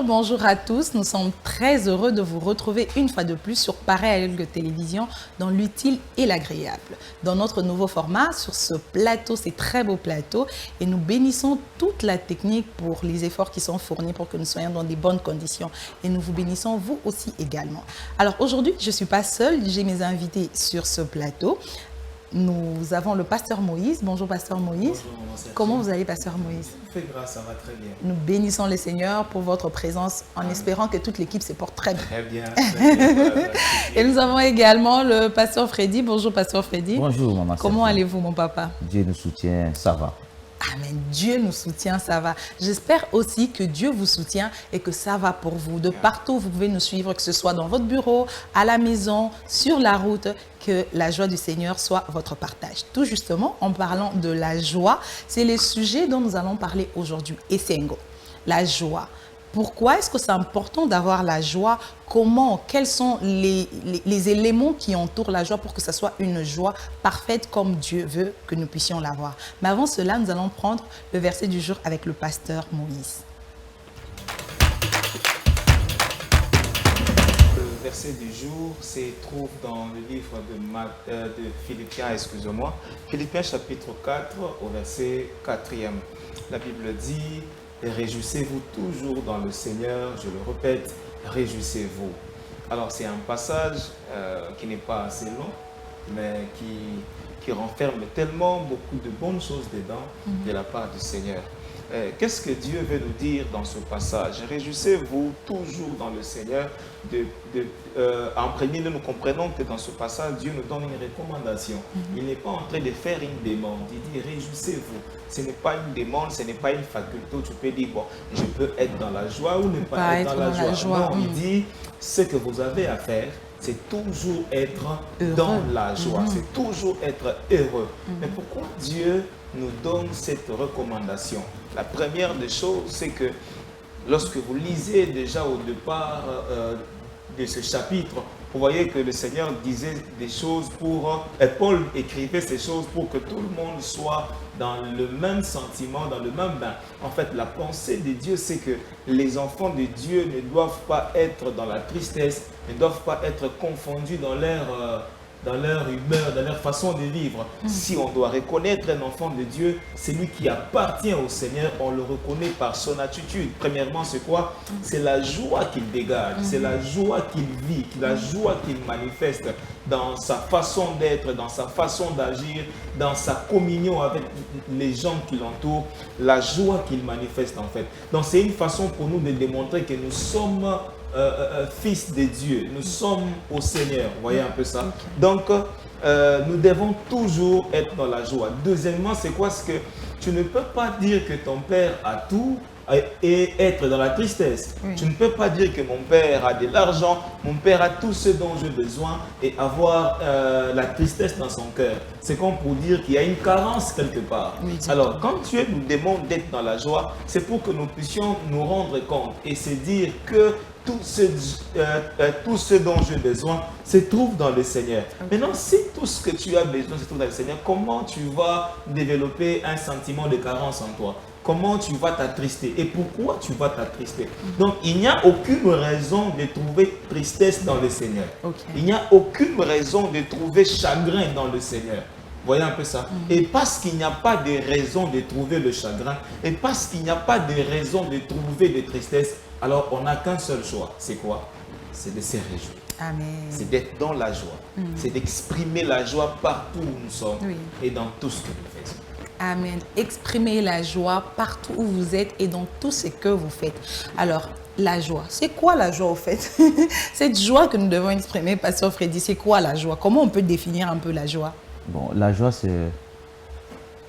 Bonjour à tous. Nous sommes très heureux de vous retrouver une fois de plus sur Pareil Télévision dans l'utile et l'agréable. Dans notre nouveau format, sur ce plateau, ces très beaux plateaux, et nous bénissons toute la technique pour les efforts qui sont fournis pour que nous soyons dans des bonnes conditions. Et nous vous bénissons vous aussi également. Alors aujourd'hui, je ne suis pas seule, j'ai mes invités sur ce plateau. Nous avons le pasteur Moïse. Bonjour pasteur Moïse. Bonjour, comment vous allez pasteur Moïse? Fait grâce, ça va très bien. Nous bénissons le Seigneur pour votre présence en espérant que toute l'équipe se porte très bien. Très bien. Très bien, voilà, et nous avons également le pasteur Freddy. Bonjour pasteur Freddy. Bonjour maman. Comment allez-vous mon papa? Dieu nous soutient, ça va. Amen. Dieu nous soutient, ça va. J'espère aussi que Dieu vous soutient et que ça va pour vous. De partout, vous pouvez nous suivre, que ce soit dans votre bureau, à la maison, sur la route, que la joie du Seigneur soit votre partage. Tout justement, en parlant de la joie, c'est le sujet dont nous allons parler aujourd'hui. Esengo, la joie. Pourquoi est-ce que c'est important d'avoir la joie? Comment? Quels sont les éléments qui entourent la joie pour que ce soit une joie parfaite comme Dieu veut que nous puissions l'avoir? Mais avant cela, nous allons prendre le verset du jour avec le pasteur Moïse. Le verset du jour se trouve dans le livre de Philippiens, excusez-moi. Philippiens chapitre 4 au verset 4e. La Bible dit... Et réjouissez-vous toujours dans le Seigneur, je le répète, réjouissez-vous. Alors c'est un passage qui n'est pas assez long, mais qui renferme tellement beaucoup de bonnes choses dedans de la part du Seigneur. Qu'est-ce que Dieu veut nous dire dans ce passage? Réjouissez-vous toujours dans le Seigneur. En premier lieu, nous comprenons que dans ce passage, Dieu nous donne une recommandation. Il n'est pas en train de faire une demande. Il dit réjouissez-vous. Ce n'est pas une demande, ce n'est pas une faculté où tu peux dire bon, je peux être dans la joie ou ne pas être dans la joie. Non, il dit ce que vous avez à faire, c'est toujours être heureux. Dans la joie. C'est toujours être heureux. Mais pourquoi Dieu nous donne cette recommandation? La première des choses, c'est que lorsque vous lisez déjà au départ de ce chapitre, vous voyez que le Seigneur disait des choses pour... Paul écrivait ces choses pour que tout le monde soit dans le même sentiment, dans le même bain. En fait, la pensée de Dieu, c'est que les enfants de Dieu ne doivent pas être dans la tristesse, ne doivent pas être confondus dans leur humeur, dans leur façon de vivre. Si on doit reconnaître un enfant de Dieu, celui qui appartient au Seigneur, on le reconnaît par son attitude. Premièrement, c'est quoi? C'est la joie qu'il dégage, c'est la joie qu'il vit, la joie qu'il manifeste dans sa façon d'être, dans sa façon d'agir, dans sa communion avec les gens qui l'entourent, la joie qu'il manifeste en fait. Donc c'est une façon pour nous de démontrer que nous sommes fils de Dieu, nous sommes au Seigneur, vous voyez un peu ça. Donc nous devons toujours être dans la joie. Deuxièmement, c'est quoi? C'est que tu ne peux pas dire que ton père a tout et être dans la tristesse. Tu ne peux pas dire que mon père a de l'argent, mon père a tout ce dont j'ai besoin et avoir la tristesse dans son cœur. C'est comme pour dire qu'il y a une carence quelque part. Alors, quand Dieu nous demande d'être dans la joie, c'est pour que nous puissions nous rendre compte et se dire que tout ce dont j'ai besoin se trouve dans le Seigneur. Maintenant, si tout ce que tu as besoin se trouve dans le Seigneur, comment tu vas développer un sentiment de carence en toi? Comment tu vas t'attrister? Et pourquoi tu vas t'attrister? Donc, il n'y a aucune raison de trouver tristesse dans le Seigneur. Il n'y a aucune raison de trouver chagrin dans le Seigneur. Voyez un peu ça. Et parce qu'il n'y a pas de raison de trouver le chagrin, et parce qu'il n'y a pas de raison de trouver de tristesse, alors on n'a qu'un seul choix. C'est quoi? C'est de se réjouir. Amen. C'est d'être dans la joie. C'est d'exprimer la joie partout où nous sommes et dans tout ce que nous faisons. Amen. Exprimez la joie partout où vous êtes et dans tout ce que vous faites. Alors, la joie, c'est quoi la joie au fait? Cette joie que nous devons exprimer, pasteur Freddy, c'est quoi la joie? Comment on peut définir un peu la joie? Bon, la joie, c'est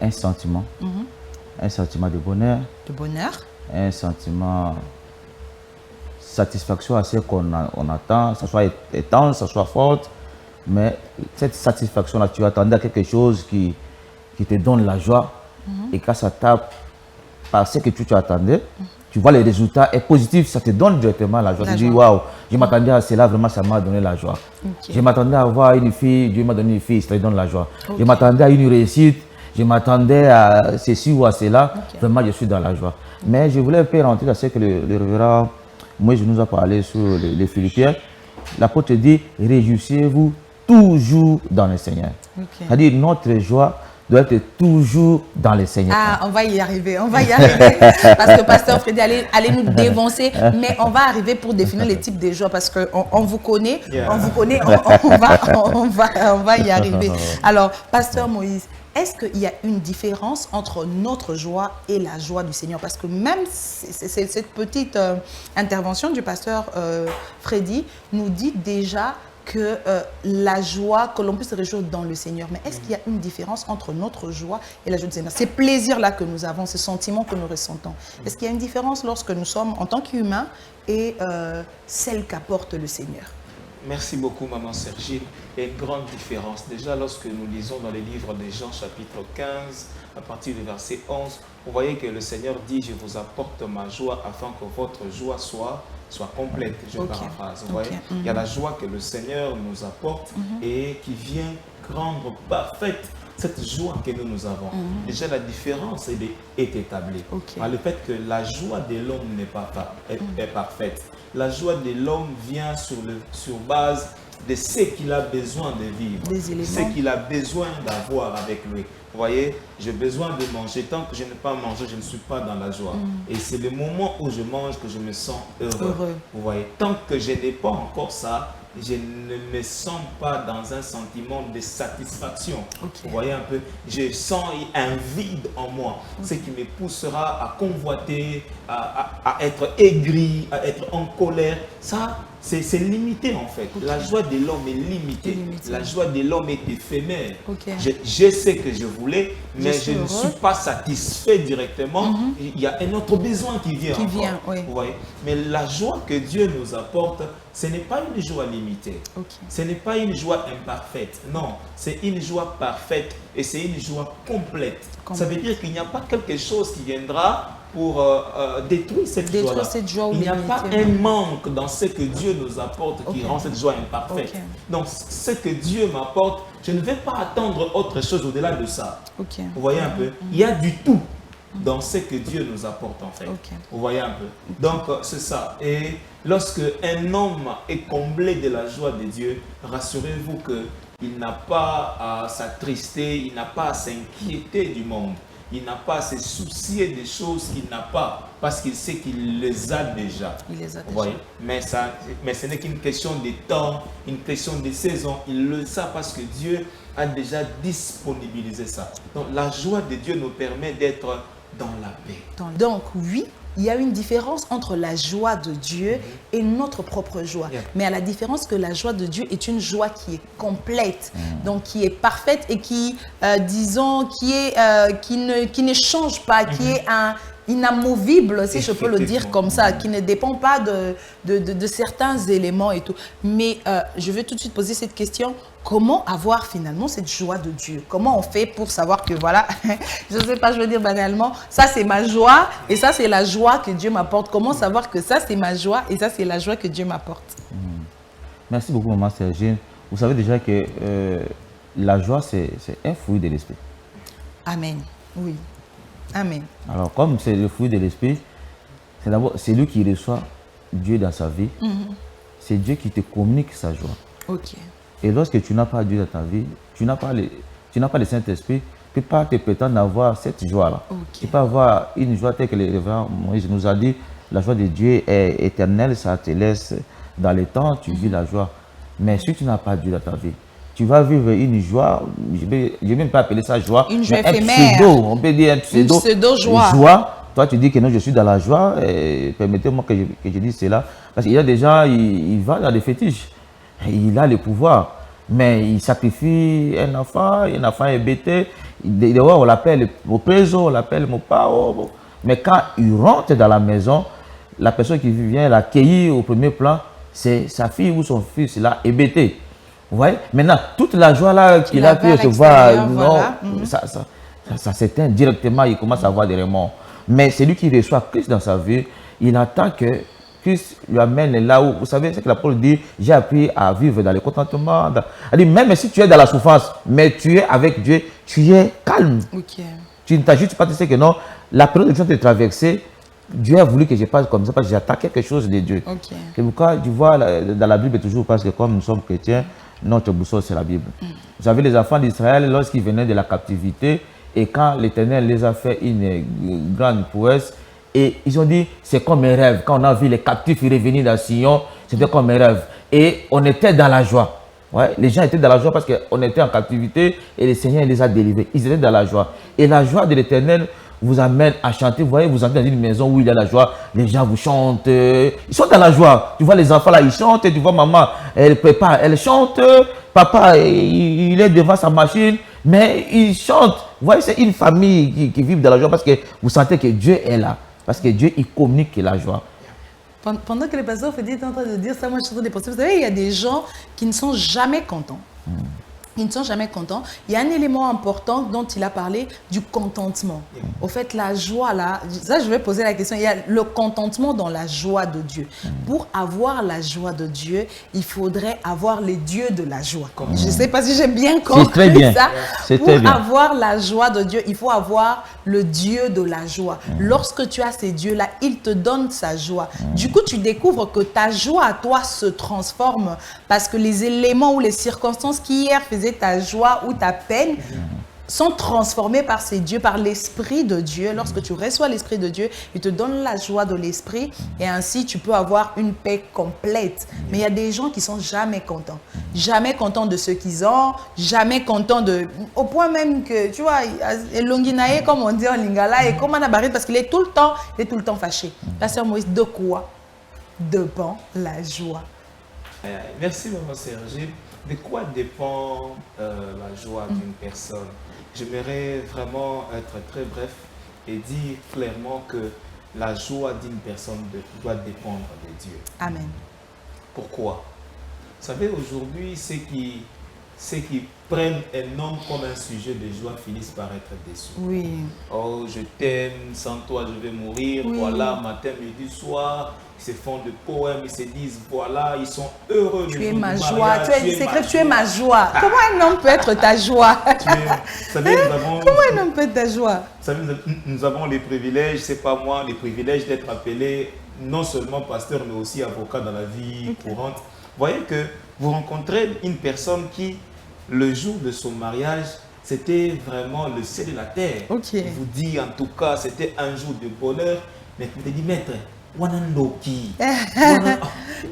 un sentiment de bonheur. De bonheur. Un sentiment de satisfaction à ce qu'on attend, ça soit étanche, ça soit forte. Mais cette satisfaction-là, tu attendais à quelque chose qui te donne la joie. Et quand ça tape par ce que tu attendais, tu vois les résultats est positif, ça te donne directement la joie. Tu dis, waouh, je m'attendais à cela, vraiment, ça m'a donné la joie. Je m'attendais à avoir une fille, Dieu m'a donné une fille, ça te donne la joie. Je m'attendais à une réussite, je m'attendais à ceci ou à cela, vraiment, je suis dans la joie. Mais je voulais un peu rentrer dans ce que le révérend Moïse nous a parlé sur les Philippiens. L'apôtre dit, réjouissez-vous toujours dans le Seigneur. C'est-à-dire, notre joie doit être toujours dans le Seigneur. Ah, on va y arriver, on va y arriver. Parce que Pasteur Freddy allait nous dévancer, mais on va arriver pour définir les types de joie parce qu'on vous connaît, on va y arriver. Alors, Pasteur Moïse, est-ce qu'il y a une différence entre notre joie et la joie du Seigneur? Parce que même cette petite intervention du Pasteur Freddy nous dit déjà que la joie, que l'on puisse se réjouir dans le Seigneur. Mais est-ce qu'il y a une différence entre notre joie et la joie du Seigneur? Ces plaisirs-là que nous avons, ces sentiments que nous ressentons. Est-ce qu'il y a une différence lorsque nous sommes en tant qu'humains et celle qu'apporte le Seigneur? Merci beaucoup, Maman Sergine. Il y a une grande différence. Déjà, lorsque nous lisons dans les livres de Jean, chapitre 15, à partir du verset 11, vous voyez que le Seigneur dit « Je vous apporte ma joie afin que votre joie soit complète ». Je paraphrase. Vous voyez, il y a la joie que le Seigneur nous apporte et qui vient rendre parfaite cette joie que nous avons. Déjà, la différence est établie. Par le fait que la joie de l'homme n'est pas parfaite. La joie de l'homme vient sur base de ce qu'il a besoin de vivre, ce qu'il a besoin d'avoir avec lui. Vous voyez, j'ai besoin de manger. Tant que je n'ai pas mangé, je ne suis pas dans la joie. Et c'est le moment où je mange que je me sens heureux. Vous voyez, tant que je n'ai pas encore ça, je ne me sens pas dans un sentiment de satisfaction. Vous voyez un peu, je sens un vide en moi, ce qui me poussera à convoiter, à être aigri, à être en colère. Ça, c'est limité en fait. La joie de l'homme est limitée. La joie de l'homme est éphémère. Je sais que je voulais, mais je ne suis pas satisfait directement. Il y a un autre besoin qui vient. Vous voyez? Mais la joie que Dieu nous apporte, ce n'est pas une joie limitée. Ce n'est pas une joie imparfaite. Non, c'est une joie parfaite et c'est une joie complète. Ça veut dire qu'il n'y a pas quelque chose qui viendra pour détruire cette joie-là. Il n'y a pas un manque dans ce que Dieu nous apporte qui rend cette joie imparfaite. Donc, ce que Dieu m'apporte, je ne vais pas attendre autre chose au-delà de ça. Vous voyez un peu? Il y a du tout dans ce que Dieu nous apporte en fait. Vous voyez un peu? Donc, c'est ça. Et lorsque un homme est comblé de la joie de Dieu, rassurez-vous qu'il n'a pas à s'attrister, il n'a pas à s'inquiéter du monde. Il n'a pas à se soucier des choses qu'il n'a pas, parce qu'il sait qu'il les a déjà. Vous voyez? Mais ce n'est qu'une question de temps, une question de saison. Il le sait parce que Dieu a déjà disponibilisé ça. Donc la joie de Dieu nous permet d'être dans la paix. Donc oui, il y a une différence entre la joie de Dieu et notre propre joie. Mais à la différence que la joie de Dieu est une joie qui est complète, donc qui est parfaite et qui, disons, qui ne change pas, qui est inamovible, si je peux le dire comme ça, qui ne dépend pas de certains éléments et tout. Mais je vais tout de suite poser cette question. Comment avoir finalement cette joie de Dieu? Comment on fait pour savoir que voilà, je ne sais pas, je veux dire banalement, ça c'est ma joie et ça c'est la joie que Dieu m'apporte. Comment savoir que ça c'est ma joie et ça c'est la joie que Dieu m'apporte? Merci beaucoup, Maman Sergine. Vous savez déjà que la joie c'est un fruit de l'esprit. Amen. Oui. Amen. Alors comme c'est le fruit de l'esprit, c'est d'abord celui qui reçoit Dieu dans sa vie. C'est Dieu qui te communique sa joie. Et lorsque tu n'as pas Dieu dans ta vie, tu n'as pas le Saint-Esprit, tu ne peux pas te prétendre avoir cette joie-là. Tu peux avoir une joie telle que le révérend Moïse nous a dit, la joie de Dieu est éternelle, ça te laisse dans le temps, tu vis la joie. Mais si tu n'as pas Dieu dans ta vie, tu vas vivre une joie, je ne vais même pas appeler ça joie, une joie éphémère. On peut dire un pseudo-joie. Toi, tu dis que non, je suis dans la joie, permettez-moi que je dise cela. Parce qu'il y a des gens, il va dans des fétiches. Il a le pouvoir, mais il sacrifie un enfant est bêté. On l'appelle mon préso, on l'appelle mon pao. Mais quand il rentre dans la maison, la personne qui vient l'accueillir au premier plan, c'est sa fille ou son fils là, est bêté. Vous voyez? Maintenant, toute la joie là qu'il a pu recevoir, non, ça s'éteint directement, il commence à avoir des remords. Mais c'est lui qui reçoit Christ dans sa vie. Il attend que Christ lui amène là où, vous savez, c'est que l'apôtre dit, j'ai appris à vivre dans le contentement. Elle dit, même si tu es dans la souffrance, mais tu es avec Dieu, tu es calme. Okay. Tu ne t'agites pas, tu sais que non, la période que tu es traversée, Dieu a voulu que je passe comme ça parce que j'attends quelque chose de Dieu. Okay. C'est pourquoi tu vois dans la Bible toujours parce que comme nous sommes chrétiens, notre boussole c'est la Bible. Vous savez, les enfants d'Israël, lorsqu'ils venaient de la captivité et quand l'Éternel les a fait une grande prouesse, et ils ont dit, c'est comme un rêve. Quand on a vu les captifs revenir dans Sion, c'était comme un rêve. Et on était dans la joie. Ouais, les gens étaient dans la joie parce qu'on était en captivité et le Seigneur les a délivrés. Ils étaient dans la joie. Et la joie de l'Éternel vous amène à chanter. Vous voyez, vous entrez dans une maison où il y a la joie. Les gens vous chantent. Ils sont dans la joie. Tu vois les enfants là, ils chantent. Tu vois maman, elle prépare, elle chante. Papa, il est devant sa machine. Mais il chante. Vous voyez, c'est une famille qui vit dans la joie parce que vous sentez que Dieu est là. Parce que Dieu, il communique la joie. Pendant que le pasteur Fedi est en train de dire ça, moi je suis en train de penser, vous savez, il y a des gens qui ne sont jamais contents. Ils ne sont jamais contents. Il y a un élément important dont il a parlé, du contentement. Au fait, la joie là, ça je vais poser la question, il y a le contentement dans la joie de Dieu. Pour avoir la joie de Dieu, il faudrait avoir les dieux de la joie. Je ne sais pas si j'ai bien compris ça. Pour avoir la joie de Dieu, il faut avoir le Dieu de la joie. Lorsque tu as ces dieux-là, ils te donnent sa joie. Du coup, tu découvres que ta joie à toi se transforme parce que les éléments ou les circonstances qui hier faisaient ta joie ou ta peine sont transformés par ces dieux, par l'Esprit de Dieu. Lorsque tu reçois l'Esprit de Dieu, il te donne la joie de l'Esprit et ainsi tu peux avoir une paix complète. Mais il y a des gens qui sont jamais contents. Jamais contents de ce qu'ils ont, jamais contents de... Au point même que, tu vois, Longinae, comme on dit en lingala, et comme Anabarit, parce qu'il est tout le temps fâché. Pasteur Moïse, de quoi dépend la joie? Merci, Maman Serge. De quoi dépend la joie d'une personne? J'aimerais vraiment être très bref et dire clairement que la joie d'une personne doit dépendre de Dieu. Amen. Pourquoi? Vous savez, aujourd'hui, ceux qui prennent un homme comme un sujet de joie finissent par être déçus. Oui. Oh, je t'aime, sans toi je vais mourir. Oui. Voilà, matin, midi, soir. Ils se font de poèmes, ils se disent, voilà, ils sont heureux. Tu es ma joie, tu es ma joie. Comment un homme peut être ta joie? Vous savez, comment un homme peut être ta joie? Vous savez, nous avons les privilèges, c'est pas moi, les privilèges d'être appelé non seulement pasteur, mais aussi avocat dans la vie courante. Vous voyez que vous rencontrez une personne qui, le jour de son mariage, c'était vraiment le ciel et la terre. Il vous dit, en tout cas, c'était un jour de bonheur, mais vous avez dit, maître, Wanandoki.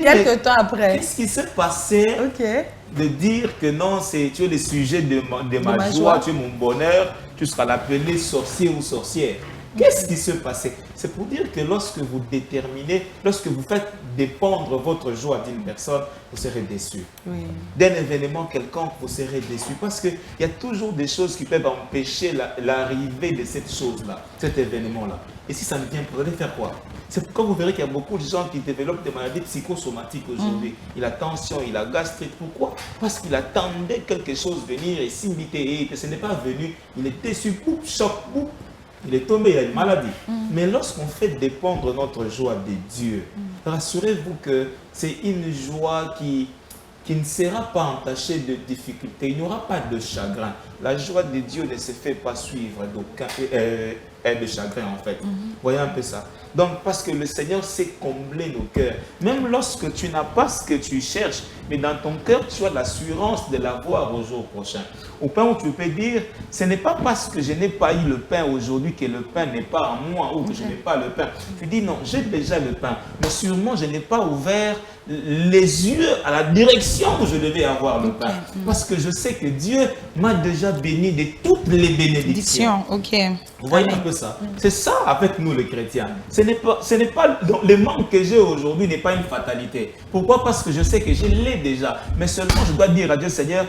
Quelques temps après. Qu'est-ce qui s'est passé de dire que non, tu es le sujet de ma joie, tu es mon bonheur, tu seras l'appelé sorcier ou sorcière? Qu'est-ce qui s'est passé? C'est pour dire que lorsque vous déterminez, lorsque vous faites dépendre votre joie d'une personne, vous serez déçu. Oui. D'un événement quelconque, vous serez déçu. Parce qu'il y a toujours des choses qui peuvent empêcher l'arrivée de cette chose-là, cet événement-là. Et si ça ne vient pas, vous allez faire quoi? C'est pourquoi vous verrez qu'il y a beaucoup de gens qui développent des maladies psychosomatiques aujourd'hui. Il a tension, il a gastrite. Pourquoi? Parce qu'il attendait quelque chose venir et s'imiter et que ce n'est pas venu. Il est déçu, boum, choc, boum. Il est tombé, il a une maladie. Mais lorsqu'on fait dépendre notre joie de Dieu, rassurez-vous que c'est une joie qui ne sera pas entachée de difficultés. Il n'y aura pas de chagrin. La joie de Dieu ne se fait pas suivre d'aucun de chagrin en fait. Voyez un peu ça. Donc parce que le Seigneur sait combler nos cœurs. Même lorsque tu n'as pas ce que tu cherches, mais dans ton cœur tu as l'assurance de l'avoir au jour prochain. Au point où tu peux dire, ce n'est pas parce que je n'ai pas eu le pain aujourd'hui que le pain n'est pas en moi ou que je n'ai pas le pain. Tu dis non, j'ai déjà le pain, mais sûrement je n'ai pas ouvert les yeux à la direction où je devais avoir le pain. Parce que je sais que Dieu m'a déjà béni de toutes les bénédictions. Vous voyez un peu ça? C'est ça avec nous les chrétiens. Ce n'est pas le manque que j'ai aujourd'hui n'est pas une fatalité. Pourquoi? Parce que je sais que je l'ai déjà. Mais seulement je dois dire à Dieu, Seigneur,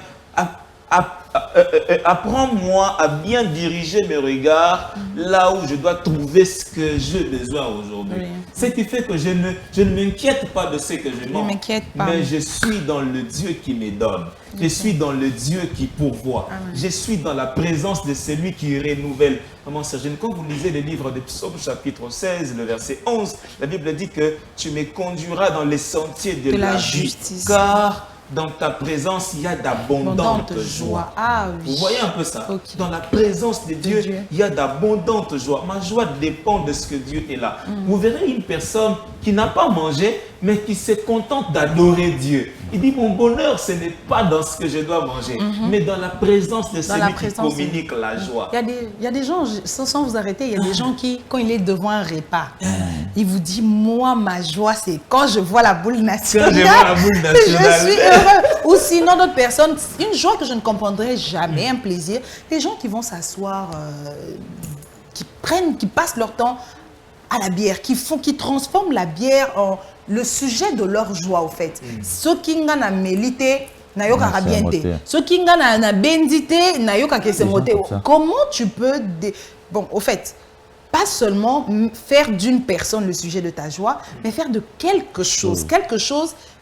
apprends-moi à bien diriger mes regards là où je dois trouver ce que j'ai besoin aujourd'hui. Oui. Ce qui fait que je ne m'inquiète pas de ce que je manque, mais je suis dans le Dieu qui me donne. Je suis dans le Dieu qui pourvoit. Amen. Je suis dans la présence de celui qui renouvelle. Maman Sergine, quand vous lisez le livre de Psaume chapitre 16, le verset 11, la Bible dit que tu me conduiras dans les sentiers de la justice. Car dans ta présence, il y a d'abondantes joies. Ah, oui. Vous voyez un peu ça? Okay. Dans la présence de Dieu, il y a d'abondantes joies. Ma joie dépend de ce que Dieu est là. Vous verrez une personne qui n'a pas mangé, mais qui se contente d'adorer Dieu. Il dit, mon bonheur, ce n'est pas dans ce que je dois manger, mais dans la présence de celui qui communique la joie. Il y a des gens, sans vous arrêter, il y a des gens qui, quand il est devant un repas, il vous dit, moi, ma joie, c'est quand je vois la boule nationale. Quand je vois la boule nationale. Je suis heureux. Ou sinon, d'autres personnes, une joie que je ne comprendrai jamais, un plaisir. Les gens qui vont s'asseoir, qui passent leur temps à la bière, qui transforment la bière en le sujet de leur joie, au fait. Ceux qui ont la mélité, n'ayoka bienté. Ceux qui ont la bendité, n'ayoka que se moté. Comment tu peux... Bon, au fait, pas seulement faire d'une personne le sujet de ta joie, mais faire de quelque chose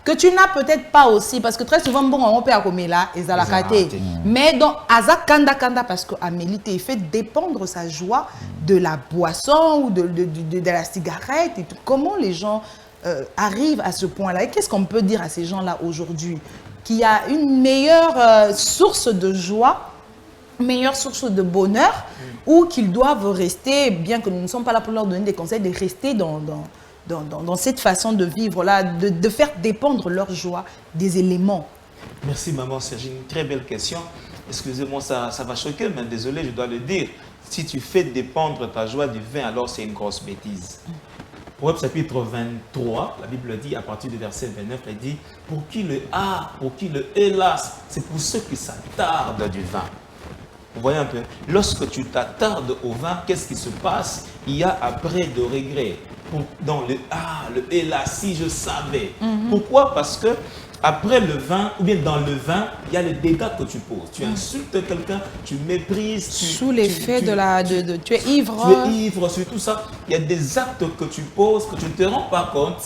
que tu n'as peut-être pas aussi, parce que très souvent, bon, on peut accommer là, et la mais dans Aza Kanda, parce qu'Amélité, il fait dépendre sa joie de la boisson ou de la cigarette et tout. Comment les gens arrivent à ce point-là? Et qu'est-ce qu'on peut dire à ces gens-là aujourd'hui? Qu'il y a une meilleure source de joie, meilleure source de bonheur, ou qu'ils doivent rester, bien que nous ne sommes pas là pour leur donner des conseils, de rester dans cette façon de vivre-là, de faire dépendre leur joie des éléments. Merci maman Sergine, une très belle question. Excusez-moi, ça va choquer, mais désolé, je dois le dire. Si tu fais dépendre ta joie du vin, alors c'est une grosse bêtise. Proverbe chapitre 23, la Bible dit, à partir du verset 29, elle dit, pour qui le a, pour qui le hélas, c'est pour ceux qui s'attardent du vin. Vous voyez un peu, lorsque tu t'attardes au vin, qu'est-ce qui se passe? Il y a après de regrets. Dans le hélas, si je savais. Pourquoi? Parce que après le vin, ou bien dans le vin, il y a les dégâts que tu poses. Tu insultes quelqu'un, tu méprises. Sous l'effet tu es ivre. Tu es ivre, sur tout ça. Il y a des actes que tu poses que tu ne te rends pas compte.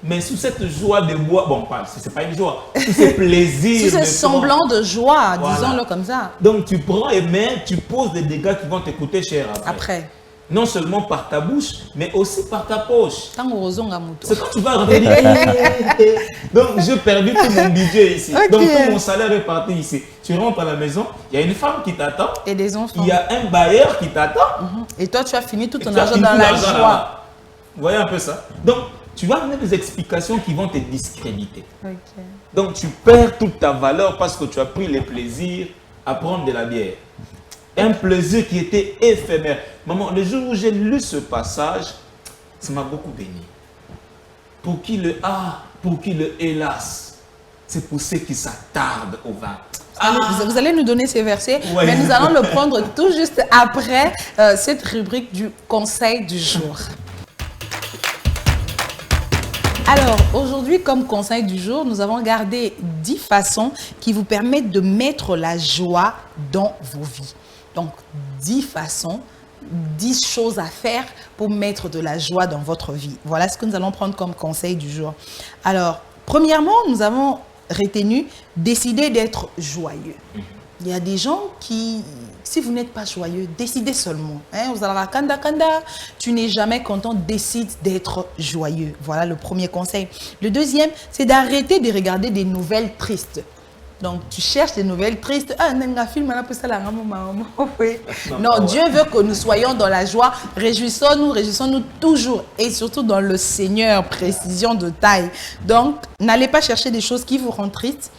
Mais sous cette joie de bois, bon, ce n'est pas une joie, sous ce plaisir. Sous ce semblant de joie, disons-le comme ça. Donc tu prends et tu poses des dégâts qui vont te coûter cher après. Non seulement par ta bouche, mais aussi par ta poche. C'est quand tu vas revenir. Donc, j'ai perdu tout mon budget ici. Okay. Donc, tout mon salaire est parti ici. Tu rentres à la maison, il y a une femme qui t'attend. Et des enfants. Il y a un bailleur qui t'attend. Et toi, tu as fini tout ton argent dans la joie. Vous voyez un peu ça? Donc, tu vas amener des explications qui vont te discréditer. Okay. Donc, tu perds toute ta valeur parce que tu as pris le plaisir à prendre de la bière. Un plaisir qui était éphémère. Maman, le jour où j'ai lu ce passage, ça m'a beaucoup béni. Pour qui le a, pour qui le hélas, c'est pour ceux qui s'attardent au vin. Vous allez nous donner ces versets, mais nous allons le prendre tout juste après cette rubrique du conseil du jour. Alors, aujourd'hui, comme conseil du jour, nous avons gardé 10 façons qui vous permettent de mettre la joie dans vos vies. Donc, 10 façons, 10 choses à faire pour mettre de la joie dans votre vie. Voilà ce que nous allons prendre comme conseil du jour. Alors, premièrement, nous avons retenu décider d'être joyeux. Il y a des gens qui, si vous n'êtes pas joyeux, décidez seulement. Vous allez kanda, tu n'es jamais content, décide d'être joyeux. Voilà le premier conseil. Le deuxième, c'est d'arrêter de regarder des nouvelles tristes. Donc, tu cherches des nouvelles tristes. Non, Dieu veut que nous soyons dans la joie. Réjouissons-nous toujours. Et surtout dans le Seigneur, précision de taille. Donc, n'allez pas chercher des choses qui vous rendent tristes.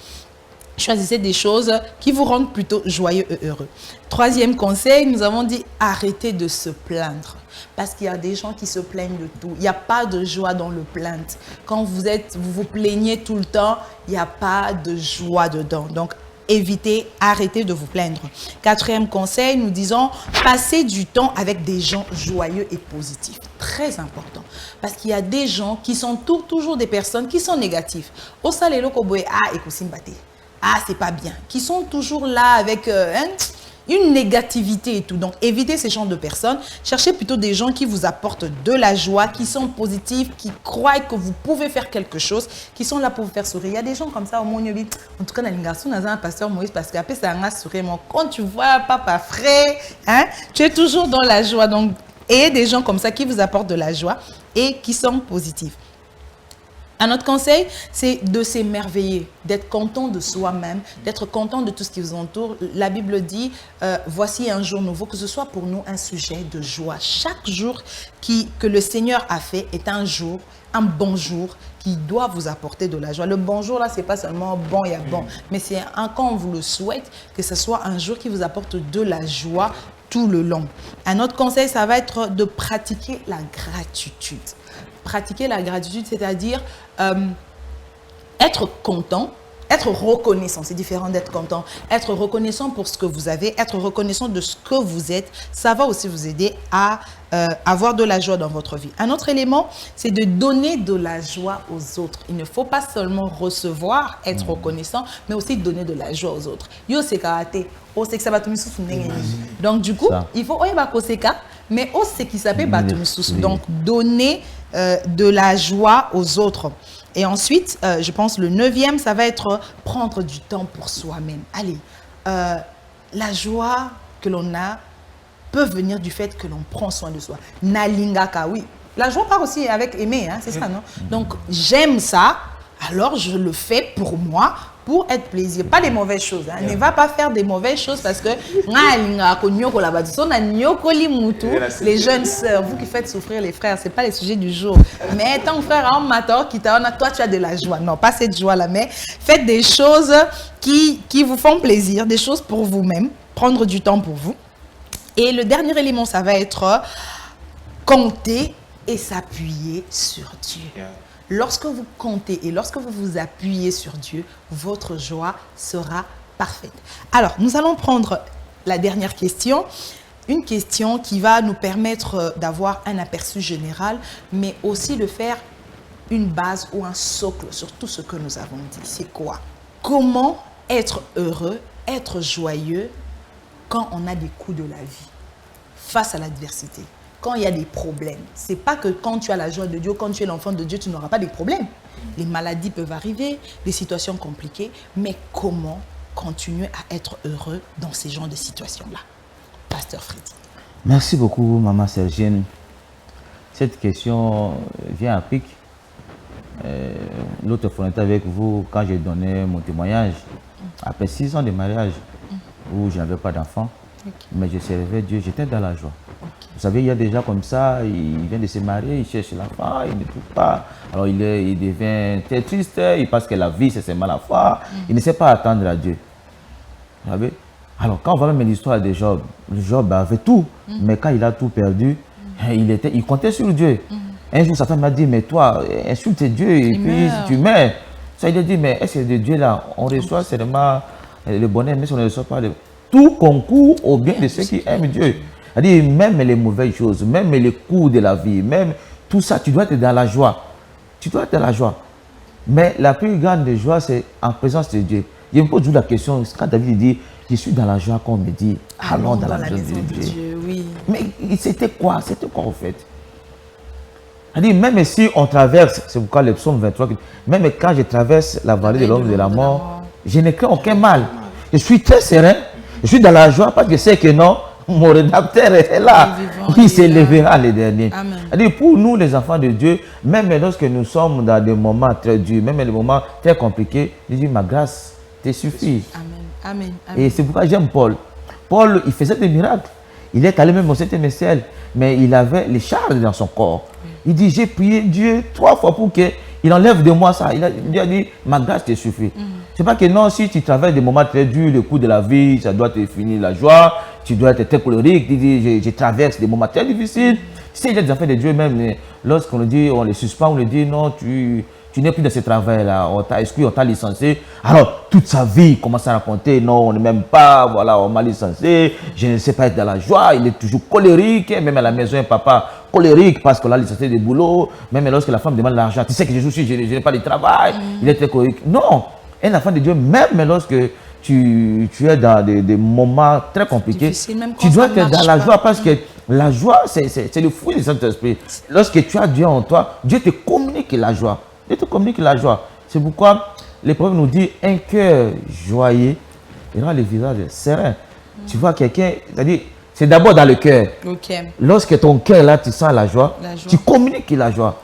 Choisissez des choses qui vous rendent plutôt joyeux et heureux. Troisième conseil, nous avons dit arrêtez de se plaindre. Parce qu'il y a des gens qui se plaignent de tout. Il n'y a pas de joie dans le plainte. Quand vous vous plaignez tout le temps, il n'y a pas de joie dedans. Donc, évitez, arrêtez de vous plaindre. Quatrième conseil, nous disons passez du temps avec des gens joyeux et positifs. Très important. Parce qu'il y a des gens qui sont toujours des personnes qui sont négatives. Au salelo koboe a ekosimbate. ah, c'est pas bien, qui sont toujours là avec une négativité et tout. Donc, évitez ces genres de personnes. Cherchez plutôt des gens qui vous apportent de la joie, qui sont positifs, qui croient que vous pouvez faire quelque chose, qui sont là pour vous faire sourire. Il y a des gens comme ça au monde. En tout cas, dans l'Ingarçon, dans un pasteur Moïse, parce qu'après, ça a sourire. Quand tu vois papa frais, hein, tu es toujours dans la joie. Donc, ayez des gens comme ça qui vous apportent de la joie et qui sont positifs. Un autre conseil, c'est de s'émerveiller, d'être content de soi-même, d'être content de tout ce qui vous entoure. La Bible dit, voici un jour nouveau, que ce soit pour nous un sujet de joie. Chaque jour que le Seigneur a fait est un jour, un bon jour qui doit vous apporter de la joie. Le bonjour, là, ce n'est pas seulement bon, il y a bon, mais c'est quand on vous le souhaite, que ce soit un jour qui vous apporte de la joie tout le long. Un autre conseil, ça va être de pratiquer la gratitude. Pratiquer la gratitude, c'est-à-dire être content, être reconnaissant. C'est différent d'être content. Être reconnaissant pour ce que vous avez, être reconnaissant de ce que vous êtes, ça va aussi vous aider à avoir de la joie dans votre vie. Un autre élément, c'est de donner de la joie aux autres. Il ne faut pas seulement recevoir, être reconnaissant, mais aussi donner de la joie aux autres. Yo, c'est karaté. Donc, du coup, il faut mais aussi qui s'appelle donc donner de la joie aux autres. Et ensuite, je pense le 9e, ça va être prendre du temps pour soi-même. Allez, la joie que l'on a peut venir du fait que l'on prend soin de soi. Nalingaka, oui. La joie part aussi avec aimer, hein, c'est ça, non? Donc, j'aime ça, alors je le fais pour moi, pour être plaisir. Pas des mauvaises choses. Hein. Ne va pas faire des mauvaises choses parce que les jeunes sœurs, vous qui faites souffrir les frères, ce n'est pas les sujets du jour. Mais ton frère en matin, toi tu as de la joie. Non, pas cette joie-là, mais faites des choses qui vous font plaisir, des choses pour vous-même, prendre du temps pour vous. Et le dernier élément, ça va être compter et s'appuyer sur Dieu. Lorsque vous comptez et lorsque vous vous appuyez sur Dieu, votre joie sera parfaite. Alors, nous allons prendre la dernière question. Une question qui va nous permettre d'avoir un aperçu général, mais aussi de faire une base ou un socle sur tout ce que nous avons dit. C'est quoi? Comment être heureux, être joyeux quand on a des coups de la vie, face à l'adversité? Quand il y a des problèmes, ce n'est pas que quand tu as la joie de Dieu, quand tu es l'enfant de Dieu, tu n'auras pas de problèmes. Les maladies peuvent arriver, des situations compliquées, mais comment continuer à être heureux dans ces genres de situations-là? Pasteur Freddy. Merci beaucoup, Maman Sergienne. Cette question vient à pic. L'autre fois, on était avec vous quand j'ai donné mon témoignage, après 6 ans de mariage, où je n'avais pas d'enfant, mais je servais Dieu, j'étais dans la joie. Vous savez, il y a des gens comme ça, il vient de se marier, il cherche l'enfant, il ne trouve pas. Alors il devient très triste, il pense que la vie c'est seulement la foi. Il ne sait pas attendre à Dieu. Vous savez? Alors quand on va même l'histoire de Job, Job avait tout, mais quand il a tout perdu, il comptait sur Dieu. Un jour, sa femme m'a dit, mais toi, insulte Dieu et puis tu meurs. Ça, il a dit, mais est-ce que de Dieu là, on reçoit seulement le bonheur, mais si on ne reçoit pas tout concourt au bien de ceux qui aiment Dieu. C'est-à-dire, même les mauvaises choses, même les coups de la vie, même tout ça, tu dois être dans la joie. Tu dois être dans la joie. Mais la plus grande joie, c'est en présence de Dieu. Je me pose toujours la question, quand David dit, je suis dans la joie, qu'on me dit, allons dans la maison de Dieu. Oui. Mais c'était quoi? C'était quoi en fait? C'est-à-dire, même si on traverse, c'est pourquoi le psaume 23, même quand je traverse la vallée de l'ombre de la mort, je n'ai crains aucun mal. Je suis très serein, je suis dans la joie parce que je sais que non, mon rédacteur est là, il s'élèvera les derniers. Pour nous, les enfants de Dieu, même lorsque nous sommes dans des moments très durs, même des moments très compliqués, je dis, ma grâce te suffit. Amen. Et c'est pourquoi j'aime Paul. Paul, il faisait des miracles. Il est allé même au 7e ciel, mais il avait les charges dans son corps. Il dit, j'ai prié Dieu 3 fois pour qu'il enlève de moi ça. Il a dit, ma grâce te suffit. C'est pas que non, si tu traverses des moments très durs, le coup de la vie, ça doit te finir la joie, tu dois être très colérique, tu dis, je traverse des moments très difficiles. Si il y a des enfants de Dieu, même lorsqu'on le dit, on les suspend, on le dit, non, tu n'es plus dans ce travail-là, on t'a exclu, on t'a licencié. Alors, toute sa vie, il commence à raconter, non, on ne m'aime pas, voilà, on m'a licencié, je ne sais pas être dans la joie, il est toujours colérique, même à la maison, un papa colérique parce qu'on l'a licencié du boulot, même lorsque la femme demande l'argent, tu sais que je suis, je n'ai pas de travail, il est très colérique. Non, Un enfant de Dieu, même lorsque tu es dans des moments très compliqués, tu dois être dans la joie parce que la joie, c'est le fruit du Saint-Esprit. Lorsque tu as Dieu en toi, Dieu te communique la joie. Dieu te communique la joie. C'est pourquoi l'Épreuve nous dit un cœur joyeux et rend le visage serein. Tu vois quelqu'un, c'est-à-dire, c'est d'abord dans le cœur. Lorsque ton cœur, là, tu sens la joie, tu communiques la joie.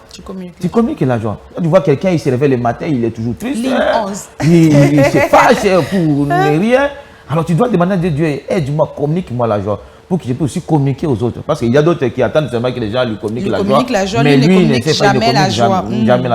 Tu communiques la joie. Quand tu vois quelqu'un, il se réveille le matin, il est toujours triste. Il se fâche pour rien. Alors tu dois demander à Dieu, aide-moi, communique-moi la joie. Pour que je puisse aussi communiquer aux autres. Parce qu'il y a d'autres qui attendent seulement que les gens lui communiquent la joie. Mais lui, il ne sait pas, jamais la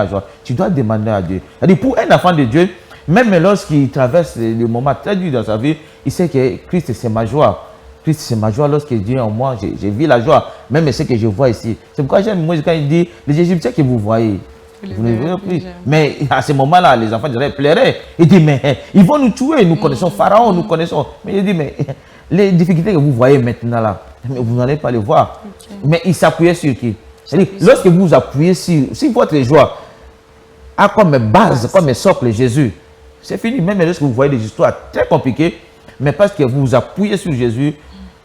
joie. Tu dois demander à Dieu. C'est-à-dire, pour un enfant de Dieu, même lorsqu'il traverse le moment très dur dans sa vie, il sait que Christ, c'est ma joie. Christ, c'est ma joie lorsqu'il dit en moi, j'ai vu la joie, même ce que je vois ici. C'est pourquoi j'aime Moïse quand il dit, les Égyptiens que vous voyez, vous ne verrez plus. Mais à ce moment-là, les enfants d'Israël pleuraient. Il dit, mais ils vont nous tuer, nous connaissons Pharaon, nous connaissons. Mais il dit, mais les difficultés que vous voyez maintenant là, mais vous n'allez pas les voir. Mais il s'appuyait sur qui? C'est-à-dire, lorsque vous vous appuyez sur votre joie a comme base, comme socle Jésus, c'est fini. Même lorsque vous voyez des histoires très compliquées, mais parce que vous vous appuyez sur Jésus,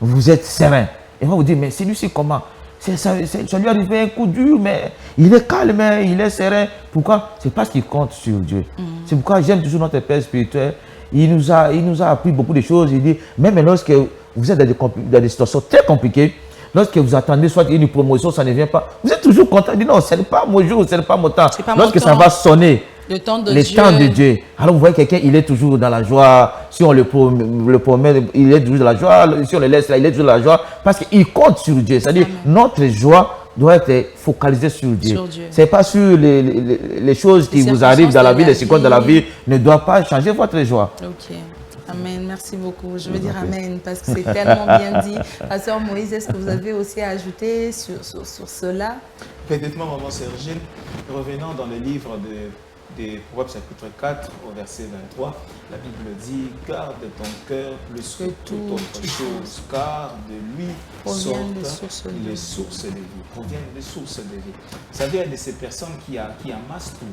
vous êtes serein. Et on va vous dire, mais celui-ci comment? Ça lui a arrivé un coup dur, mais il est calme, il est serein. Pourquoi? C'est parce qu'il compte sur Dieu. C'est pourquoi j'aime toujours notre Père spirituel. Il nous a appris beaucoup de choses. Il dit, même lorsque vous êtes dans des situations très compliquées, lorsque vous attendez soit une promotion, ça ne vient pas, vous êtes toujours content. Il dit, non, ce n'est pas mon jour, ce n'est pas mon temps. Lorsque ça va sonner, le temps de Dieu. Alors vous voyez quelqu'un, il est toujours dans la joie. Si on le promet, il est toujours dans la joie. Si on le laisse là, il est toujours dans la joie. Parce qu'il compte sur Dieu. C'est-à-dire, notre joie doit être focalisée sur Dieu. Ce n'est pas sur les choses qui vous arrivent dans la vie, les circonstances de la vie, ne doit pas changer votre joie. Ok. Amen, merci beaucoup. Je veux dire Amen parce que c'est tellement bien dit. Pasteur Moïse, est-ce que vous avez aussi à ajouter sur cela? Peut-être, maman Sergine, revenons dans le livre des Proverbes chapitre 4 au verset 23, la Bible dit « Garde ton cœur plus que toute autre chose, car de lui sortent les sources de vie. » Proviennent les sources de vie. Vous savez, il y a de ces personnes qui amassent tout.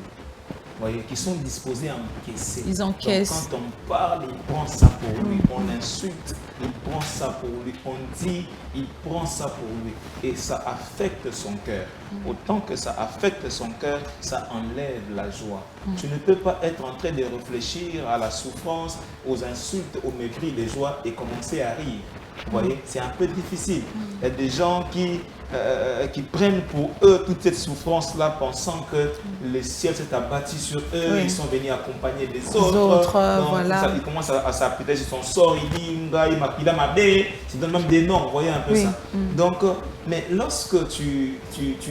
Voyez, qui sont disposés à encaisser. Ils encaissent. Donc, quand on parle, il prend ça pour lui. On insulte, il prend ça pour lui. On dit, il prend ça pour lui. Et ça affecte son cœur. Autant que ça affecte son cœur, ça enlève la joie. Tu ne peux pas être en train de réfléchir à la souffrance, aux insultes, au mépris des joies et commencer à rire. Vous voyez, c'est un peu difficile. Il y a des gens qui prennent pour eux toute cette souffrance-là, pensant que le ciel s'est abattu sur eux, ils sont venus accompagner les autres. Donc, voilà. Ils commencent à s'appuyer sur son sort, il dit, il m'a il donne même des noms, vous voyez un peu ça. Donc, mais lorsque tu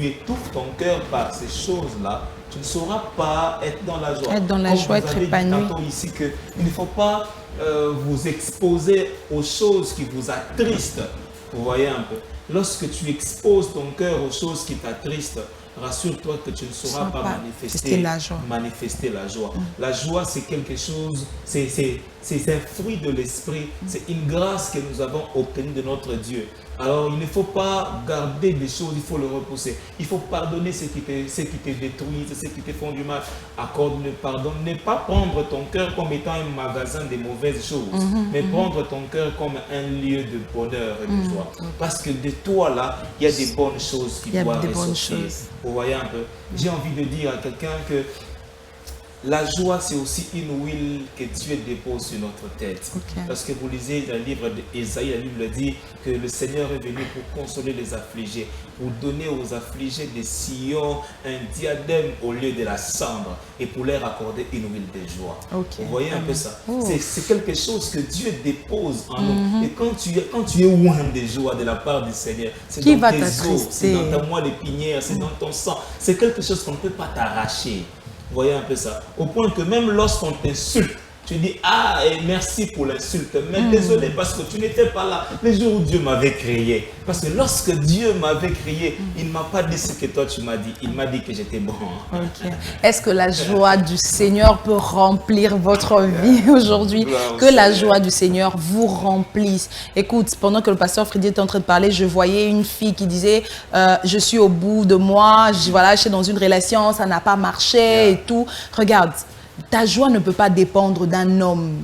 étouffes ton cœur par ces choses-là, tu ne sauras pas être dans la joie. Être dans la joie, être épanoui. Ici qu'il ne faut pas vous exposer aux choses qui vous attristent. Vous voyez un peu. Lorsque tu exposes ton cœur aux choses qui t'attristent, rassure-toi que tu ne sauras pas manifester la joie. La joie, c'est quelque chose, c'est un fruit de l'esprit, c'est une grâce que nous avons obtenue de notre Dieu. Alors, il ne faut pas garder des choses, il faut le repousser. Il faut pardonner ceux qui te détruisent, ceux qui te font du mal. Accorde le pardon. Ne pas prendre ton cœur comme étant un magasin de mauvaises choses, mais prendre ton cœur comme un lieu de bonheur et de joie. Parce que de toi, là, il y a des bonnes choses qui doivent ressortir. Vous voyez un peu. J'ai envie de dire à quelqu'un que la joie, c'est aussi une huile que Dieu dépose sur notre tête. Lorsque vous lisez dans le livre d'Ésaïe, la Bible dit que le Seigneur est venu pour consoler les affligés, pour donner aux affligés de Sion un diadème au lieu de la cendre et pour leur accorder une huile de joie. Vous voyez un peu ça. C'est quelque chose que Dieu dépose en nous. Et quand tu es oint de joie de la part du Seigneur, c'est dans tes os, c'est dans ta moelle épinière, c'est dans ton sang. C'est quelque chose qu'on ne peut pas t'arracher. Vous voyez un peu ça. Au point que même lorsqu'on t'insulte, tu dis « Ah, et merci pour l'insulte, mais désolé parce que tu n'étais pas là le jour où Dieu m'avait créé. » Parce que lorsque Dieu m'avait créé, il ne m'a pas dit ce que toi tu m'as dit. Il m'a dit que j'étais bon. Est-ce que la joie du Seigneur peut remplir votre vie aujourd'hui? Que la joie du Seigneur vous remplisse. Écoute, pendant que le pasteur Freddy était en train de parler, je voyais une fille qui disait je suis au bout de moi, voilà, je suis dans une relation, ça n'a pas marché et tout. Regarde. ta joie ne peut pas dépendre d'un homme.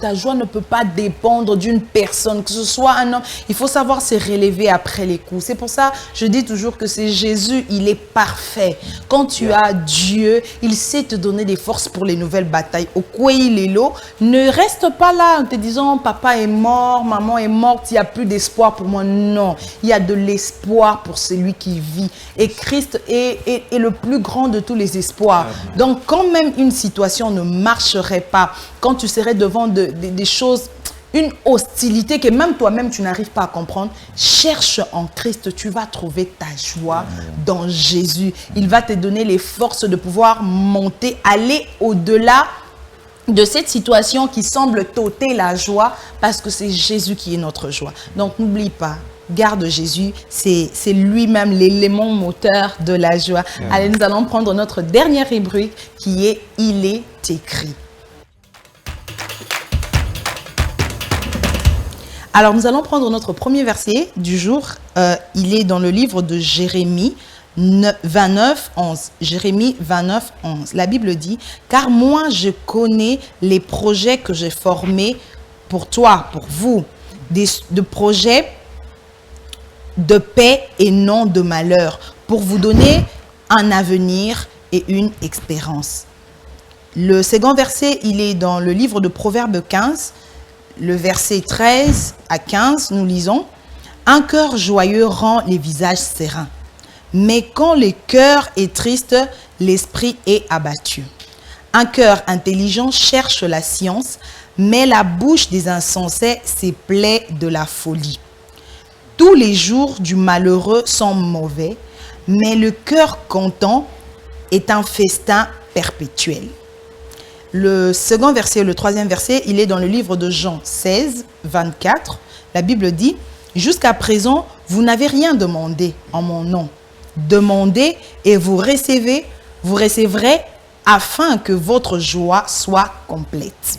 Ta joie ne peut pas dépendre d'une personne, que ce soit un homme. Il faut savoir se relever après les coups. C'est pour ça que je dis toujours que c'est Jésus, il est parfait. Quand tu as Dieu, il sait te donner des forces pour les nouvelles batailles. Au Kouéilelo, ne reste pas là en te disant papa est mort, maman est morte, il n'y a plus d'espoir pour moi. Non, il y a de l'espoir pour celui qui vit. Et Christ est le plus grand de tous les espoirs. Donc quand même une situation ne marcherait pas, quand tu serais devant des choses, une hostilité que même toi-même tu n'arrives pas à comprendre, cherche en Christ, tu vas trouver ta joie dans Jésus. Il va te donner les forces de pouvoir monter, aller au-delà de cette situation qui semble t'ôter la joie, parce que c'est Jésus qui est notre joie. Donc n'oublie pas, garde Jésus, c'est lui-même l'élément moteur de la joie. Allez, nous allons prendre notre dernière rubrique qui est « Il est écrit ». Alors, nous allons prendre notre premier verset du jour. Il est dans le livre de Jérémie 29, 11. Jérémie 29, 11. La Bible dit « Car moi, je connais les projets que j'ai formés pour toi, pour vous, de projets de paix et non de malheur, pour vous donner un avenir et une espérance. » Le second verset, il est dans le livre de Proverbes 15, le verset 13 à 15, nous lisons « Un cœur joyeux rend les visages sereins, mais quand le cœur est triste, l'esprit est abattu. Un cœur intelligent cherche la science, mais la bouche des insensés s'éplaît de la folie. Tous les jours du malheureux sont mauvais, mais le cœur content est un festin perpétuel. » Le second verset, le troisième verset, il est dans le livre de Jean 16, 24. La Bible dit « Jusqu'à présent, vous n'avez rien demandé en mon nom. Demandez et vous recevrez afin que votre joie soit complète. »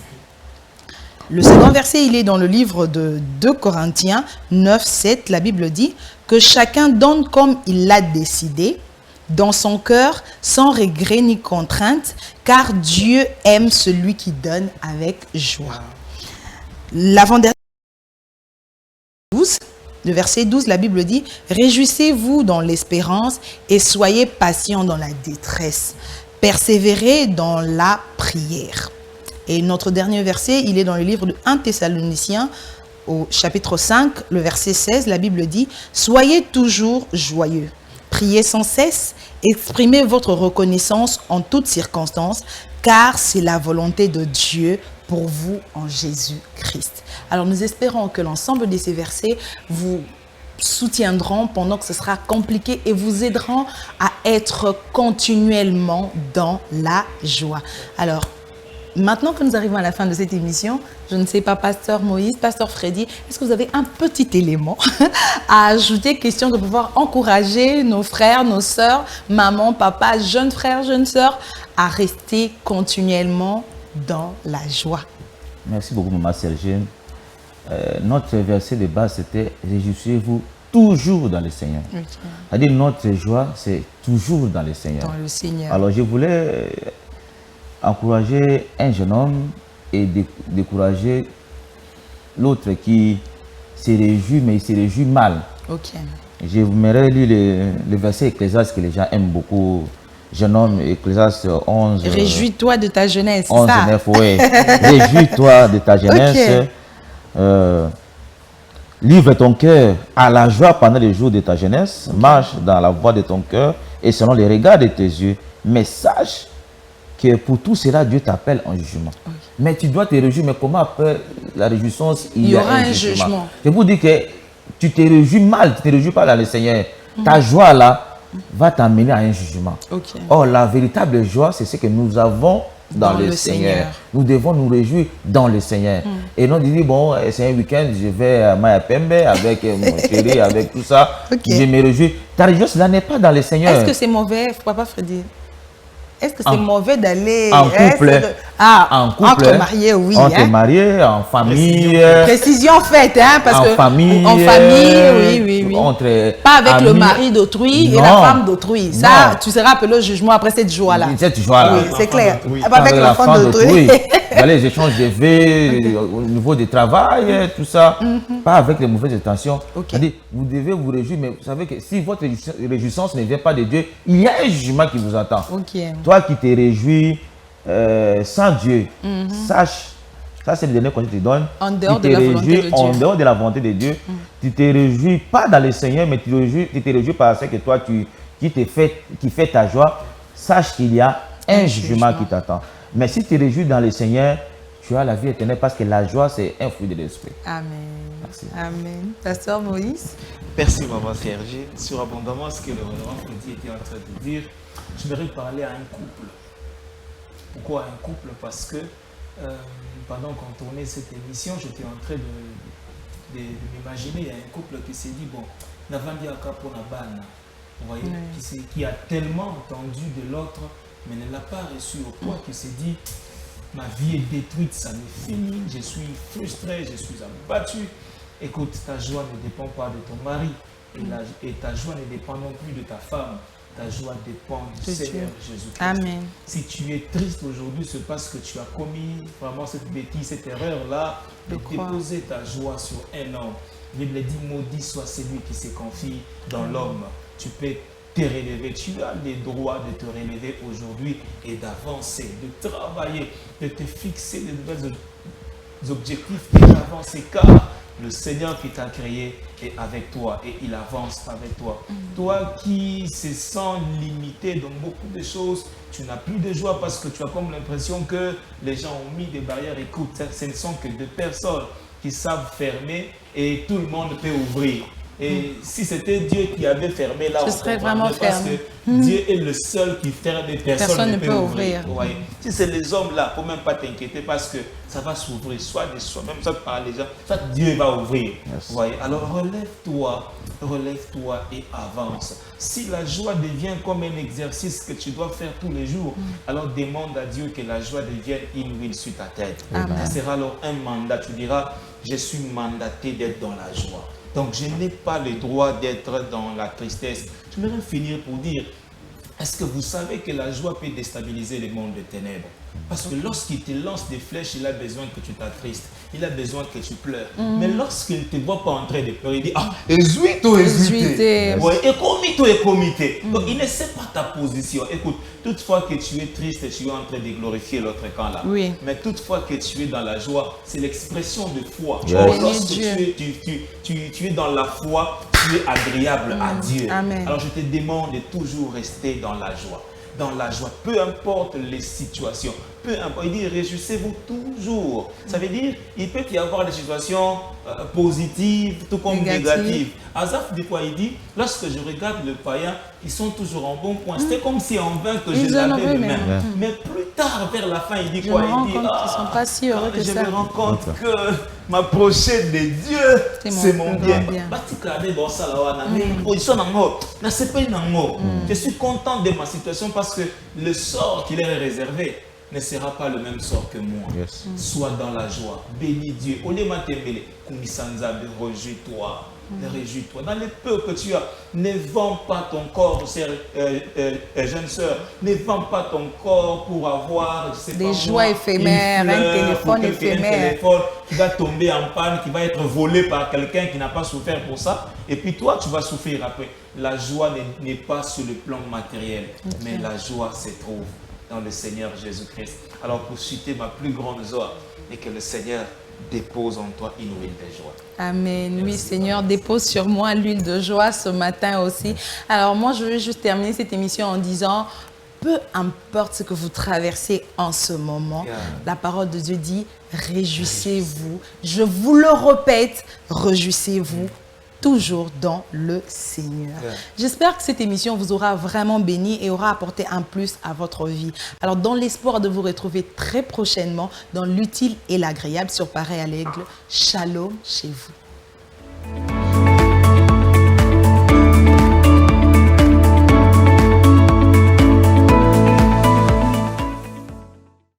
Le second verset, il est dans le livre de 2 Corinthiens 9, 7. La Bible dit que chacun donne comme il l'a décidé, dans son cœur, sans regret ni contrainte, car Dieu aime celui qui donne avec joie. L'avant-dernier, le verset 12, la Bible dit « Réjouissez-vous dans l'espérance et soyez patients dans la détresse. Persévérez dans la prière. » Et notre dernier verset, il est dans le livre de 1 Thessaloniciens, au chapitre 5, le verset 16, la Bible dit « Soyez toujours joyeux. Priez sans cesse, exprimez votre reconnaissance en toutes circonstances, car c'est la volonté de Dieu pour vous en Jésus-Christ. » Alors nous espérons que l'ensemble de ces versets vous soutiendront pendant que ce sera compliqué et vous aideront à être continuellement dans la joie. Alors, maintenant que nous arrivons à la fin de cette émission, je ne sais pas, Pasteur Moïse, Pasteur Freddy, est-ce que vous avez un petit élément à ajouter, question de pouvoir encourager nos frères, nos sœurs, maman, papa, jeunes frères, jeunes sœurs, à rester continuellement dans la joie? Merci beaucoup, Maman Sergine. Notre verset de base, c'était « Réjouissez-vous toujours dans le Seigneur ». C'est-à-dire notre joie, c'est toujours dans le Seigneur. Dans le Seigneur. Alors, je voulais encourager un jeune homme et décourager l'autre qui se réjouit, mais il se réjouit mal. Ok. Je vous m'aimerais lire le verset Ecclésiaste que les gens aiment beaucoup. Jeune homme, Ecclésiaste 11. Réjouis-toi de ta jeunesse, 11, ça. 9, oui. Réjouis-toi de ta jeunesse. Okay. Livre ton cœur à la joie pendant les jours de ta jeunesse. Okay. Marche dans la voie de ton cœur et selon les regards de tes yeux. Mais sache que pour tout cela, Dieu t'appelle en jugement. Okay. Mais tu dois te réjouir. Mais comment après la réjouissance, il y aura un jugement. Je vous dis que tu te réjouis mal, tu ne te réjouis pas dans le Seigneur. Ta joie là va t'amener à un jugement. Okay. Or, la véritable joie, c'est ce que nous avons dans le Seigneur. Nous devons nous réjouir dans le Seigneur. Et non dire, bon, c'est un week-end, je vais à Mayapembe avec mon chéri, avec tout ça. Okay. Je me réjouis. Ta réjouissance là n'est pas dans le Seigneur. Est-ce que c'est mauvais, Papa Freddy? Est-ce que c'est mauvais d'aller en couple? en couple. Entre mariés, oui. Entre mariés, en famille. Précision faite, hein, parce que famille, en famille, oui. Pas avec le mari d'autrui et la femme d'autrui. Ça, tu seras appelé au jugement après cette joie-là. Cette joie-là. Oui, c'est clair. Pas avec la femme d'autrui. Les échanges de vie, au niveau du travail, tout ça. Pas avec les mauvaises intentions. Vous devez vous réjouir, mais vous savez que si votre réjouissance ne vient pas de Dieu, il y a un jugement qui vous attend. Toi qui te réjouis sans Dieu, sache, ça c'est le dernier conseil que je te donne, en dehors de la volonté de Dieu. En dehors de la volonté de Dieu, tu te réjouis pas dans le Seigneur, mais tu te réjouis parce que toi qui fait ta joie, sache qu'il y a un jugement qui t'attend. Mais si tu te réjouis dans le Seigneur, tu as la vie éternelle parce que la joie, c'est un fruit de l'esprit. Amen. Merci. Amen. Pasteur Moïse. Merci, maman Serge. Sur abondamment ce que le révérend Freddy était en train de dire, je voudrais parler à un couple. Pourquoi un couple? Parce que pendant qu'on tournait cette émission, j'étais en train de m'imaginer, il y a un couple qui s'est dit, bon, Navandi Akapo Nabana, vous voyez, qui a tellement entendu de l'autre, mais ne l'a pas reçu au point qu'il s'est dit, ma vie est détruite, ça m'est fini, je suis frustré, je suis abattu. Écoute, ta joie ne dépend pas de ton mari et ta joie ne dépend non plus de ta femme. Ta joie dépend du Seigneur Jésus-Christ. Amen. Si tu es triste aujourd'hui, c'est parce que tu as commis vraiment cette bêtise, cette erreur-là, de déposer ta joie sur un homme. La Bible dit, maudit soit celui qui se confie dans l'homme. Tu peux te relever, tu as le droit de te relever aujourd'hui et d'avancer, de travailler, de te fixer de nouvelles objectifs et d'avancer, car le Seigneur qui t'a créé est avec toi et il avance avec toi. Toi qui se sens limité dans beaucoup de choses, tu n'as plus de joie parce que tu as comme l'impression que les gens ont mis des barrières. Écoute, ce ne sont que deux personnes qui savent fermer et tout le monde peut ouvrir. Et si c'était Dieu qui avait fermé là, ce serait vraiment fermé. Parce que Dieu est le seul qui ferme et personne ne peut ouvrir. Ouais. Si c'est les hommes là, il ne faut même pas t'inquiéter parce que ça va s'ouvrir, soit de soi-même, soit par les gens, soit Dieu va ouvrir. Ouais. Alors relève-toi et avance. Si la joie devient comme un exercice que tu dois faire tous les jours, alors demande à Dieu que la joie devienne une huile sur ta tête. Ça sera alors un mandat. Tu diras, je suis mandaté d'être dans la joie. Donc, je n'ai pas le droit d'être dans la tristesse. Je voudrais finir pour dire, est-ce que vous savez que la joie peut déstabiliser le monde des ténèbres? Parce que lorsqu'il te lance des flèches, il a besoin que tu t'attristes. Il a besoin que tu pleures. Mais lorsqu'il ne te voit pas en train de pleurer, il dit, ah, exuite. Ouais, et comité. Donc, il ne sait pas ta position. Écoute, toutefois que tu es triste, tu es en train de glorifier l'autre camp là. Oui. Mais toutefois que tu es dans la joie, c'est l'expression de foi. Lorsque tu es dans la foi, tu es agréable à Dieu. Amen. Alors, je te demande de toujours rester dans la joie. Dans la joie, peu importe les situations, peu importe, il dit réjouissez-vous toujours. Ça veut dire, il peut y avoir des situations positives, tout comme négatives. Asaph, des fois, il dit, lorsque je regarde le païen, ils sont toujours en bon point. C'était comme si en vain que je l'avais le même. Mais plus tard, vers la fin, il dit quoi? Il dit, ils sont pas si heureux que ça. Je me rends compte que m'approcher de Dieu, c'est mon bien. Je suis content de ma situation parce que le sort qu'il est réservé ne sera pas le même sort que moi. Sois dans la joie, bénis Dieu. Réjouis-toi. Réjouis-toi. Dans les peu que tu as, ne vends pas ton corps, jeune sœur. Ne vends pas ton corps pour avoir des joies éphémères, un téléphone éphémère. Qui va tomber en panne, qui va être volé par quelqu'un qui n'a pas souffert pour ça. Et puis toi, tu vas souffrir après. La joie n'est pas sur le plan matériel, mais la joie se trouve dans le Seigneur Jésus-Christ. Alors pour citer ma plus grande joie, et que le Seigneur dépose en toi une huile de joie. Amen. Merci. Oui, Seigneur, dépose sur moi l'huile de joie ce matin aussi. Alors moi, je veux juste terminer cette émission en disant, peu importe ce que vous traversez en ce moment, la parole de Dieu dit, réjouissez-vous. Je vous le répète, réjouissez-vous. Toujours dans le Seigneur. J'espère que cette émission vous aura vraiment béni et aura apporté un plus à votre vie. Alors, dans l'espoir de vous retrouver très prochainement dans l'utile et l'agréable sur Pareil à l'Aigle, shalom chez vous.